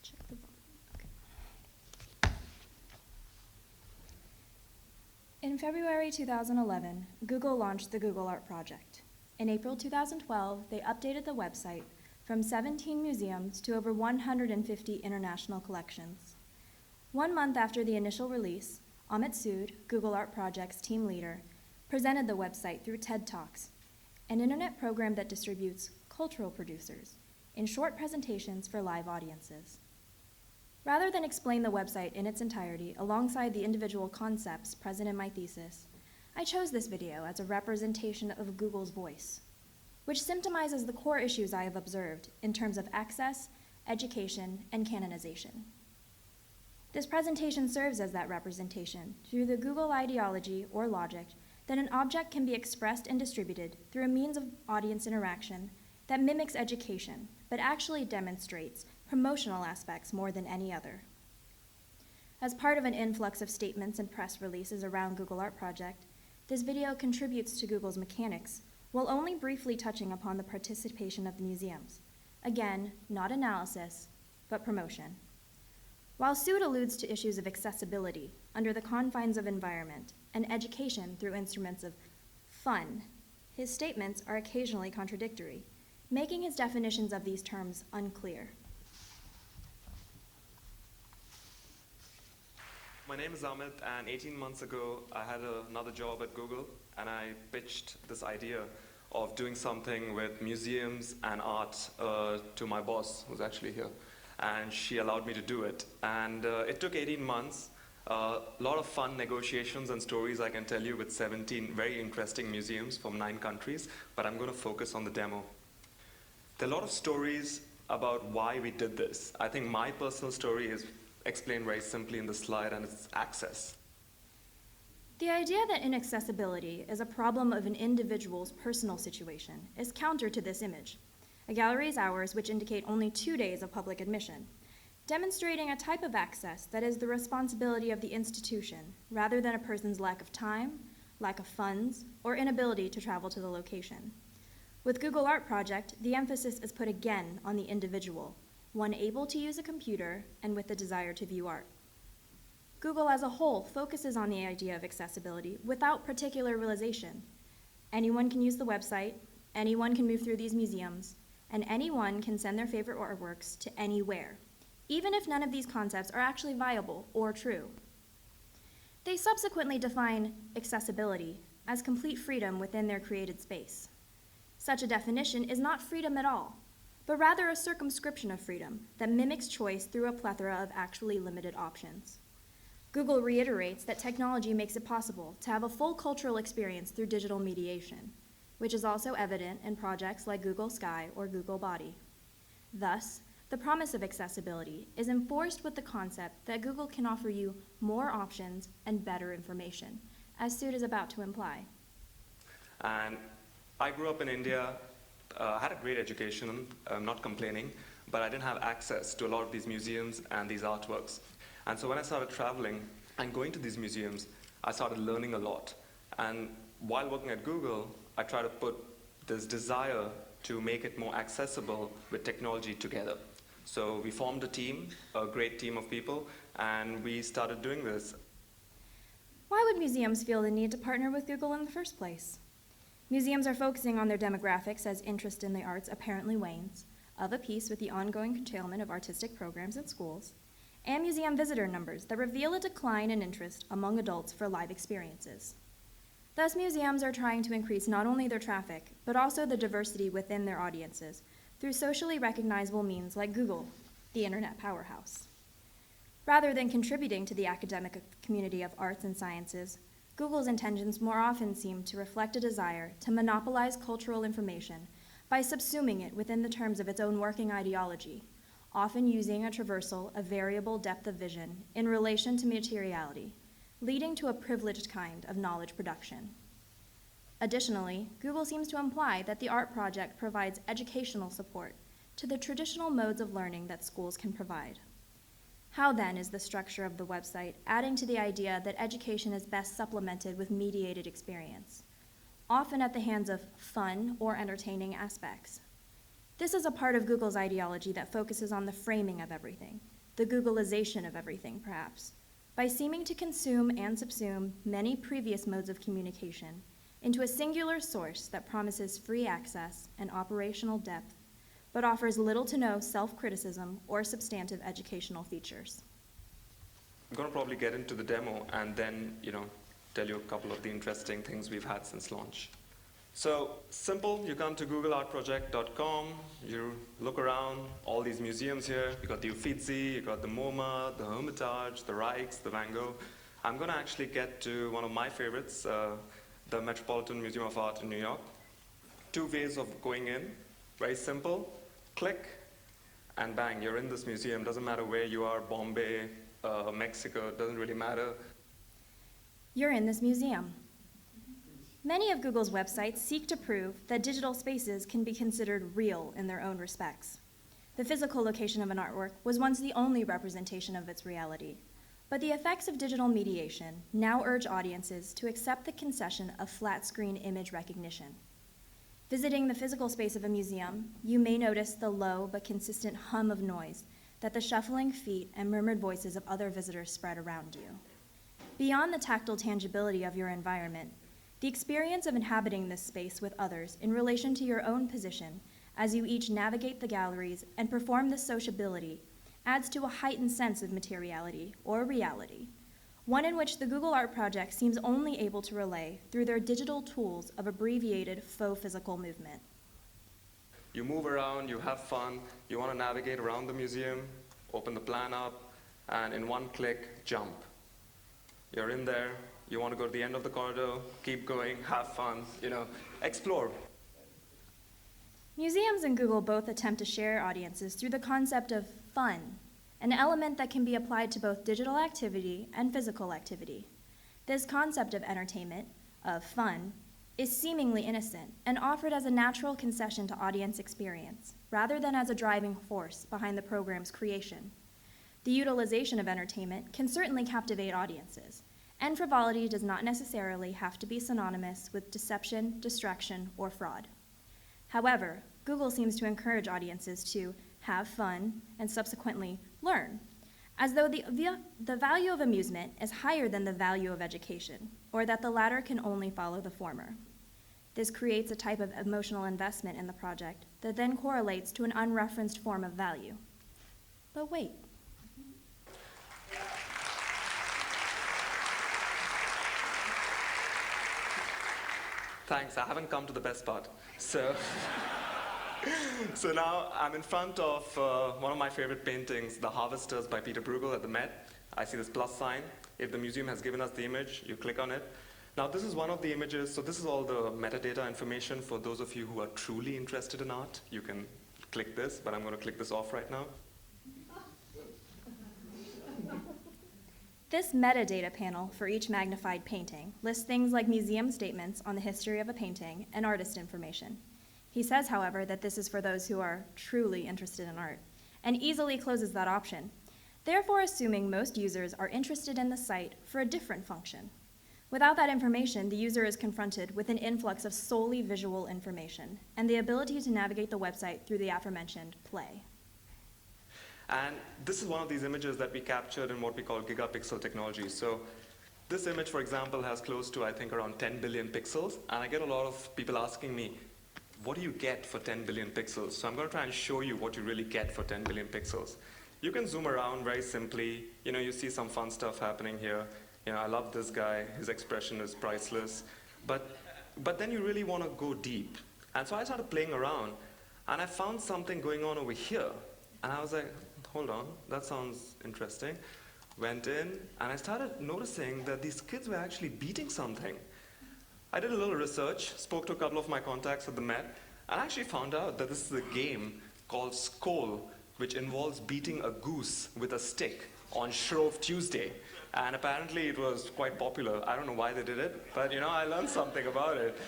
Check the volume. Okay. In February 2011, Google launched the Google Art Project. In April 2012, they updated the website from 17 museums to over 150 international collections. 1 month after the initial release, Amit Sood, Google Art Project's team leader, presented the website through TED Talks, an internet program that distributes cultural producers in short presentations for live audiences. Rather than explain the website in its entirety alongside the individual concepts present in my thesis, I chose this video as a representation of Google's voice, which symptomizes the core issues I have observed in terms of access, education, and canonization. This presentation serves as that representation through the Google ideology or logic that an object can be expressed and distributed through a means of audience interaction that mimics education, but actually demonstrates promotional aspects more than any other. As part of an influx of statements and press releases around Google Art Project, this video contributes to Google's mechanics while only briefly touching upon the participation of the museums. Again, not analysis, but promotion. While Sood alludes to issues of accessibility under the confines of environment and education through instruments of fun, his statements are occasionally contradictory, making his definitions of these terms unclear. My name is Amit, and 18 months ago, I had another job at Google, and I pitched this idea of doing something with museums and art to my boss, who's actually here. And she allowed me to do it. And it took 18 months, a lot of fun negotiations and stories I can tell you with 17 very interesting museums from 9 countries, but I'm going to focus on the demo. There are a lot of stories about why we did this. I think my personal story is explained very simply in the slide, and it's access. The idea that inaccessibility is a problem of an individual's personal situation is counter to this image. A gallery's hours which indicate only 2 days of public admission, demonstrating a type of access that is the responsibility of the institution rather than a person's lack of time, lack of funds, or inability to travel to the location. With Google Art Project, the emphasis is put again on the individual, one able to use a computer and with the desire to view art. Google as a whole focuses on the idea of accessibility without particularization. Anyone can use the website, anyone can move through these museums, and anyone can send their favorite artworks to anywhere, even if none of these concepts are actually viable or true. They subsequently define accessibility as complete freedom within their created space. Such a definition is not freedom at all, but rather a circumscription of freedom that mimics choice through a plethora of actually limited options. Google reiterates that technology makes it possible to have a full cultural experience through digital mediation, which is also evident in projects like Google Sky or Google Body. Thus, the promise of accessibility is enforced with the concept that Google can offer you more options and better information, as Sood is about to imply. And I grew up in India, had a great education, I'm not complaining, but I didn't have access to a lot of these museums and these artworks. And so when I started traveling and going to these museums, I started learning a lot. And while working at Google, I try to put this desire to make it more accessible with technology together. So we formed a team, a great team of people, and we started doing this. Why would museums feel the need to partner with Google in the first place? Museums are focusing on their demographics as interest in the arts apparently wanes, of a piece with the ongoing curtailment of artistic programs in schools, and museum visitor numbers that reveal a decline in interest among adults for live experiences. Thus, museums are trying to increase not only their traffic, but also the diversity within their audiences through socially recognizable means like Google, the internet powerhouse. Rather than contributing to the academic community of arts and sciences, Google's intentions more often seem to reflect a desire to monopolize cultural information by subsuming it within the terms of its own working ideology, often using a traversal of variable depth of vision in relation to materiality, leading to a privileged kind of knowledge production. Additionally, Google seems to imply that the art project provides educational support to the traditional modes of learning that schools can provide. How then is the structure of the website adding to the idea that education is best supplemented with mediated experience, often at the hands of fun or entertaining aspects? This is a part of Google's ideology that focuses on the framing of everything, the Googleization of everything, perhaps, by seeming to consume and subsume many previous modes of communication into a singular source that promises free access and operational depth, but offers little to no self-criticism or substantive educational features. I'm going to probably get into the demo and then, tell you a couple of the interesting things we've had since launch. So simple, you come to googleartproject.com, you look around, all these museums here, you got the Uffizi, you got the MoMA, the Hermitage, the Rijks, the Van Gogh. I'm going to actually get to one of my favorites, the Metropolitan Museum of Art in New York. 2 ways of going in, very simple, click, and bang, you're in this museum. Doesn't matter where you are, Bombay, Mexico, doesn't really matter. You're in this museum. Many of Google's websites seek to prove that digital spaces can be considered real in their own respects. The physical location of an artwork was once the only representation of its reality, but the effects of digital mediation now urge audiences to accept the concession of flat-screen image recognition. Visiting the physical space of a museum, you may notice the low but consistent hum of noise that the shuffling feet and murmured voices of other visitors spread around you. Beyond the tactile tangibility of your environment, the experience of inhabiting this space with others in relation to your own position as you each navigate the galleries and perform this sociability adds to a heightened sense of materiality or reality, one in which the Google Art Project seems only able to relay through their digital tools of abbreviated faux physical movement. You move around, you have fun, you want to navigate around the museum, open the plan up, and in one click, jump. You're in there, you want to go to the end of the corridor, keep going, have fun, explore. Museums and Google both attempt to share audiences through the concept of fun, an element that can be applied to both digital activity and physical activity. This concept of entertainment, of fun, is seemingly innocent and offered as a natural concession to audience experience, rather than as a driving force behind the program's creation. The utilization of entertainment can certainly captivate audiences, and frivolity does not necessarily have to be synonymous with deception, distraction, or fraud. However, Google seems to encourage audiences to have fun and subsequently learn, as though the value of amusement is higher than the value of education, or that the latter can only follow the former. This creates a type of emotional investment in the project that then correlates to an unreferenced form of value. But wait. Thanks, I haven't come to the best part. So now I'm in front of one of my favorite paintings, The Harvesters by Peter Bruegel at the Met. I see this plus sign. If the museum has given us the image, you click on it. Now this is one of the images, so this is all the metadata information for those of you who are truly interested in art. You can click this, but I'm going to click this off right now. This metadata panel for each magnified painting lists things like museum statements on the history of a painting and artist information. He says, however, that this is for those who are truly interested in art, and easily closes that option, therefore assuming most users are interested in the site for a different function. Without that information, the user is confronted with an influx of solely visual information and the ability to navigate the website through the aforementioned play. And this is one of these images that we captured in what we call gigapixel technology. So this image, for example, has close to, I think, around 10 billion pixels. And I get a lot of people asking me, what do you get for 10 billion pixels? So I'm going to try and show you what you really get for 10 billion pixels. You can zoom around very simply. You see some fun stuff happening here. I love this guy. His expression is priceless. But then you really want to go deep. And so I started playing around. And I found something going on over here. And I was like, hold on, that sounds interesting. Went in, and I started noticing that these kids were actually beating something. I did a little research, spoke to a couple of my contacts at the Met, and I actually found out that this is a game called Skål, which involves beating a goose with a stick on Shrove Tuesday. And apparently it was quite popular. I don't know why they did it, but I learned something about it.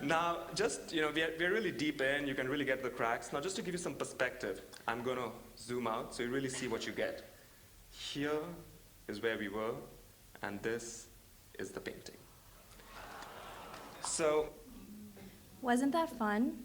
Now, just, we're really deep in, you can really get the cracks. Now, just to give you some perspective, I'm going to zoom out so you really see what you get. Here is where we were, and this is the painting. So, wasn't that fun?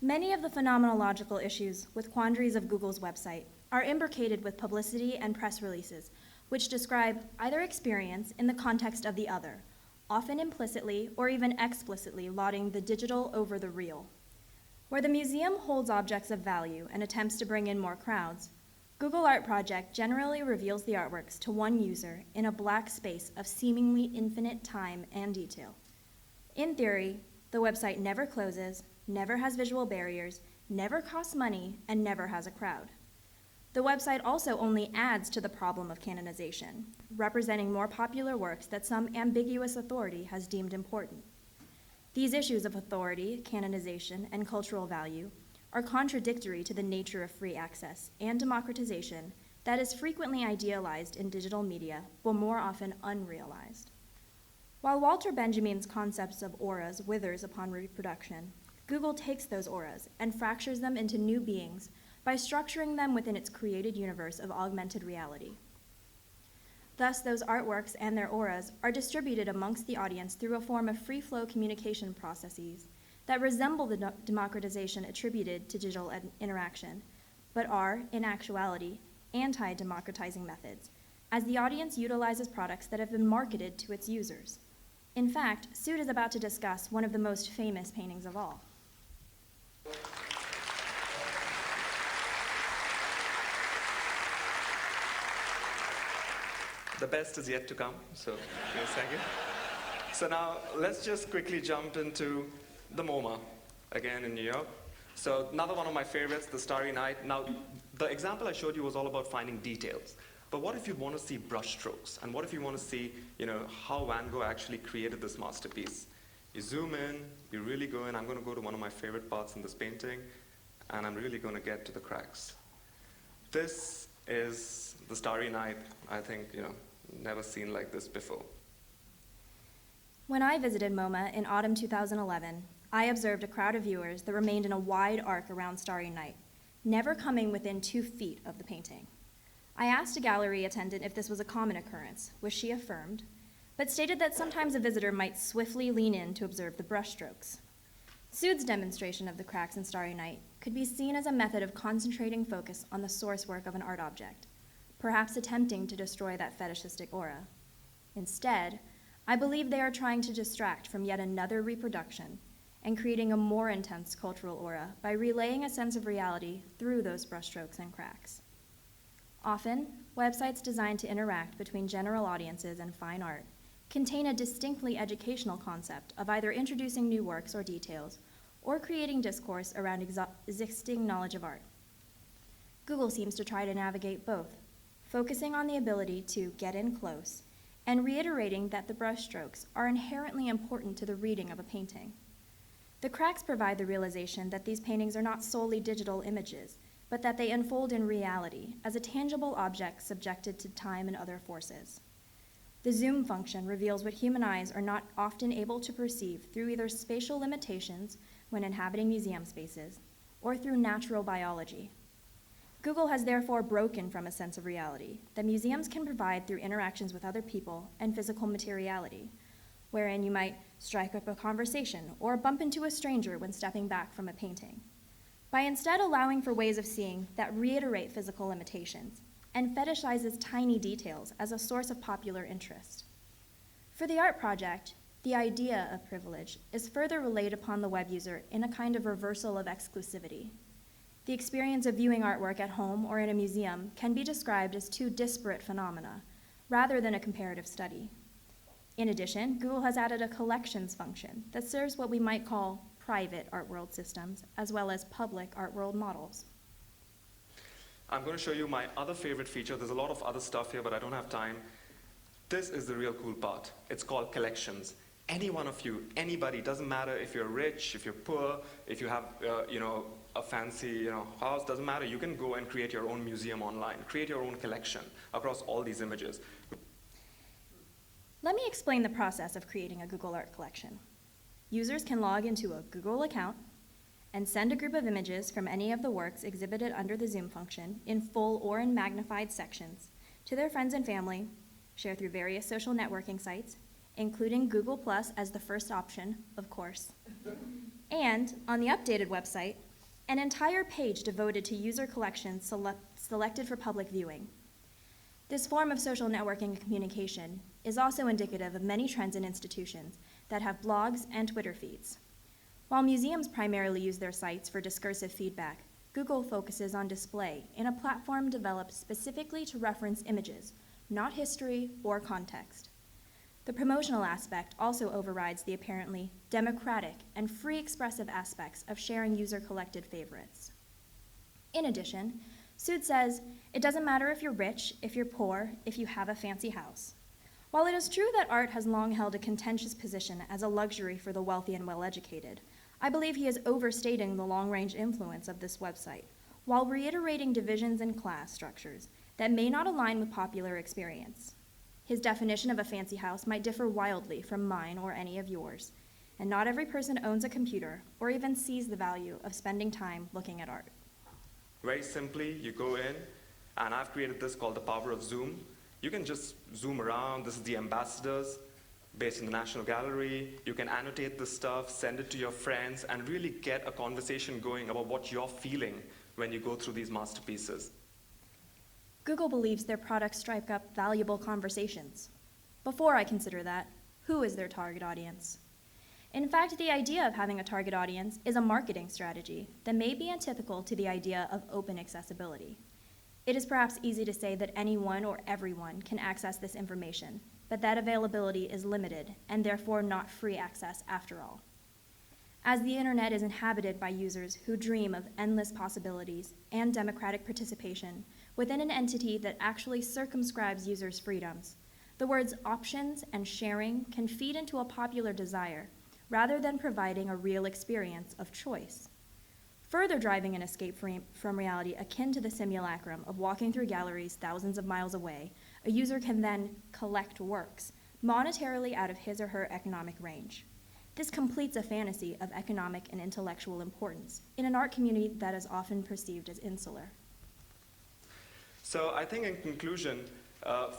Many of the phenomenological issues with quandaries of Google's website are imbricated with publicity and press releases, which describe either experience in the context of the other, often implicitly or even explicitly lauding the digital over the real. Where the museum holds objects of value and attempts to bring in more crowds, Google Art Project generally reveals the artworks to one user in a black space of seemingly infinite time and detail. In theory, the website never closes, never has visual barriers, never costs money, and never has a crowd. The website also only adds to the problem of canonization, representing more popular works that some ambiguous authority has deemed important. These issues of authority, canonization, and cultural value are contradictory to the nature of free access and democratization that is frequently idealized in digital media, but more often unrealized. While Walter Benjamin's concepts of auras withers upon reproduction, Google takes those auras and fractures them into new beings by structuring them within its created universe of augmented reality. Thus, those artworks and their auras are distributed amongst the audience through a form of free-flow communication processes that resemble the democratization attributed to digital interaction, but are, in actuality, anti-democratizing methods, as the audience utilizes products that have been marketed to its users. In fact, Sood is about to discuss one of the most famous paintings of all. The best is yet to come, so give me a second. So now let's just quickly jump into the MoMA, again in New York. So another one of my favorites, the Starry Night. Now, the example I showed you was all about finding details. But what if you want to see brushstrokes? And what if you want to see, how Van Gogh actually created this masterpiece? You zoom in, you really go in. I'm going to go to one of my favorite parts in this painting, and I'm really going to get to the cracks. This is the Starry Night. I think, never seen like this before. When I visited MoMA in autumn 2011, I observed a crowd of viewers that remained in a wide arc around Starry Night, never coming within 2 feet of the painting. I asked a gallery attendant if this was a common occurrence, which she affirmed, but stated that sometimes a visitor might swiftly lean in to observe the brushstrokes. Sood's demonstration of the cracks in Starry Night could be seen as a method of concentrating focus on the source work of an art object, perhaps attempting to destroy that fetishistic aura. Instead, I believe they are trying to distract from yet another reproduction and creating a more intense cultural aura by relaying a sense of reality through those brushstrokes and cracks. Often, websites designed to interact between general audiences and fine art contain a distinctly educational concept of either introducing new works or details or creating discourse around existing knowledge of art. Google seems to try to navigate both, focusing on the ability to get in close and reiterating that the brushstrokes are inherently important to the reading of a painting. The cracks provide the realization that these paintings are not solely digital images, but that they unfold in reality as a tangible object subjected to time and other forces. The zoom function reveals what human eyes are not often able to perceive through either spatial limitations when inhabiting museum spaces or through natural biology. Google has therefore broken from a sense of reality that museums can provide through interactions with other people and physical materiality, wherein you might strike up a conversation or bump into a stranger when stepping back from a painting, by instead allowing for ways of seeing that reiterate physical limitations and fetishizes tiny details as a source of popular interest. For the art project, the idea of privilege is further relayed upon the web user in a kind of reversal of exclusivity. The experience of viewing artwork at home or in a museum can be described as 2 disparate phenomena, rather than a comparative study. In addition, Google has added a collections function that serves what we might call private art world systems, as well as public art world models. I'm going to show you my other favorite feature. There's a lot of other stuff here, but I don't have time. This is the real cool part. It's called collections. Any one of you, anybody, doesn't matter if you're rich, if you're poor, if you have, a fancy, house, doesn't matter. You can go and create your own museum online, create your own collection across all these images. Let me explain the process of creating a Google Art collection. Users can log into a Google account and send a group of images from any of the works exhibited under the zoom function in full or in magnified sections to their friends and family, share through various social networking sites, including Google+ as the first option, of course, and on the updated website, an entire page devoted to user collections selected for public viewing. This form of social networking and communication is also indicative of many trends in institutions that have blogs and Twitter feeds. While museums primarily use their sites for discursive feedback, Google focuses on display in a platform developed specifically to reference images, not history or context. The promotional aspect also overrides the apparently democratic and free expressive aspects of sharing user-collected favorites. In addition, Sood says, it doesn't matter if you're rich, if you're poor, if you have a fancy house. While it is true that art has long held a contentious position as a luxury for the wealthy and well-educated, I believe he is overstating the long-range influence of this website, while reiterating divisions in class structures that may not align with popular experience. His definition of a fancy house might differ wildly from mine or any of yours, and not every person owns a computer or even sees the value of spending time looking at art. Very simply, you go in, and I've created this called the power of Zoom. You can just zoom around. This is the ambassadors based in the National Gallery. You can annotate this stuff, send it to your friends, and really get a conversation going about what you're feeling when you go through these masterpieces. Google believes their products strike up valuable conversations. Before I consider that, who is their target audience? In fact, the idea of having a target audience is a marketing strategy that may be antithetical to the idea of open accessibility. It is perhaps easy to say that anyone or everyone can access this information, but that availability is limited and therefore not free access after all. As the internet is inhabited by users who dream of endless possibilities and democratic participation within an entity that actually circumscribes users' freedoms, the words options and sharing can feed into a popular desire rather than providing a real experience of choice. Further driving an escape from reality akin to the simulacrum of walking through galleries thousands of miles away, a user can then collect works monetarily out of his or her economic range. This completes a fantasy of economic and intellectual importance in an art community that is often perceived as insular. So I think in conclusion,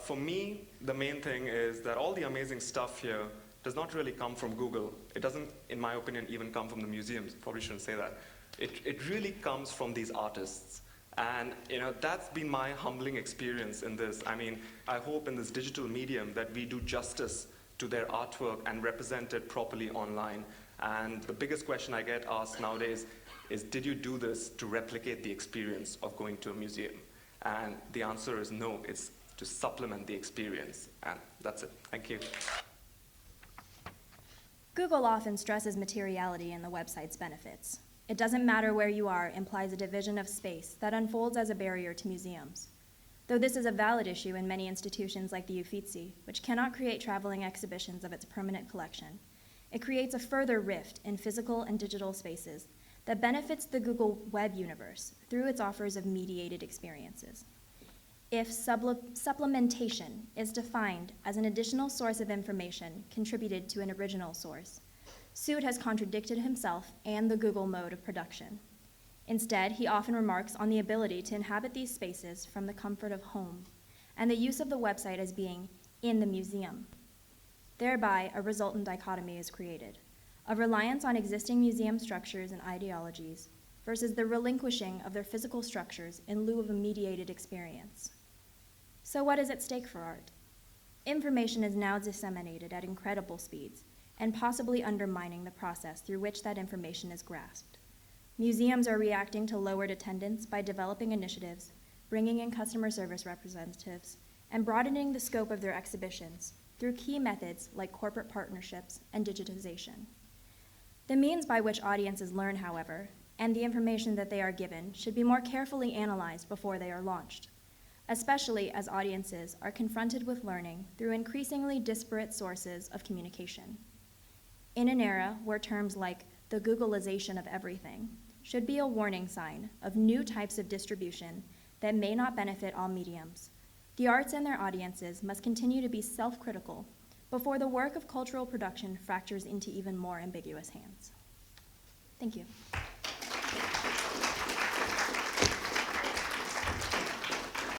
for me, the main thing is that all the amazing stuff here does not really come from Google. It doesn't, in my opinion, even come from the museums. Probably shouldn't say that. It really comes from these artists. And that's been my humbling experience in this. I mean, I hope in this digital medium that we do justice to their artwork and represent it properly online. And the biggest question I get asked nowadays is, did you do this to replicate the experience of going to a museum? And the answer is no, it's to supplement the experience. And that's it. Thank you. Google often stresses materiality in the website's benefits. It doesn't matter where you are implies a division of space that unfolds as a barrier to museums. Though this is a valid issue in many institutions like the Uffizi, which cannot create traveling exhibitions of its permanent collection, it creates a further rift in physical and digital spaces that benefits the Google web universe through its offers of mediated experiences. If supplementation is defined as an additional source of information contributed to an original source, Sood has contradicted himself and the Google mode of production. Instead, he often remarks on the ability to inhabit these spaces from the comfort of home, and the use of the website as being in the museum. Thereby, a resultant dichotomy is created, a reliance on existing museum structures and ideologies versus the relinquishing of their physical structures in lieu of a mediated experience. So what is at stake for art? Information is now disseminated at incredible speeds, and possibly undermining the process through which that information is grasped. Museums are reacting to lowered attendance by developing initiatives, bringing in customer service representatives, and broadening the scope of their exhibitions through key methods like corporate partnerships and digitization. The means by which audiences learn, however, and the information that they are given should be more carefully analyzed before they are launched, especially as audiences are confronted with learning through increasingly disparate sources of communication. In an era where terms like the Googleization of everything should be a warning sign of new types of distribution that may not benefit all mediums, the arts and their audiences must continue to be self-critical before the work of cultural production fractures into even more ambiguous hands. Thank you.